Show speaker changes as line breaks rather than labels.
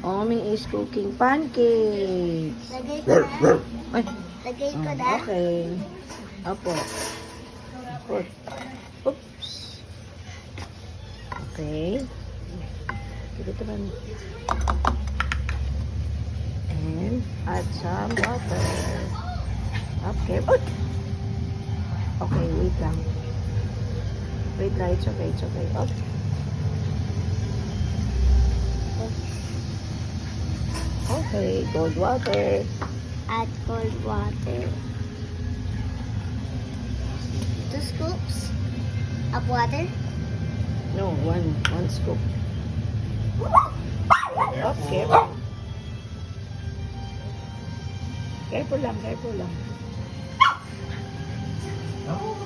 Mommy is cooking pancakes.
Lagay ko na.
Ay,
Lagay ko na.
okay. Apo. Put. Oops. Okay. Give it naman. And add some water. Okay. Okay, wait lang. Wait lang, it's okay, it's okay. Okay. Okay, cold water.
Add cold water. 2 scoops of water.
No, one scoop. Okay. Careful lang, careful lang.
Okay.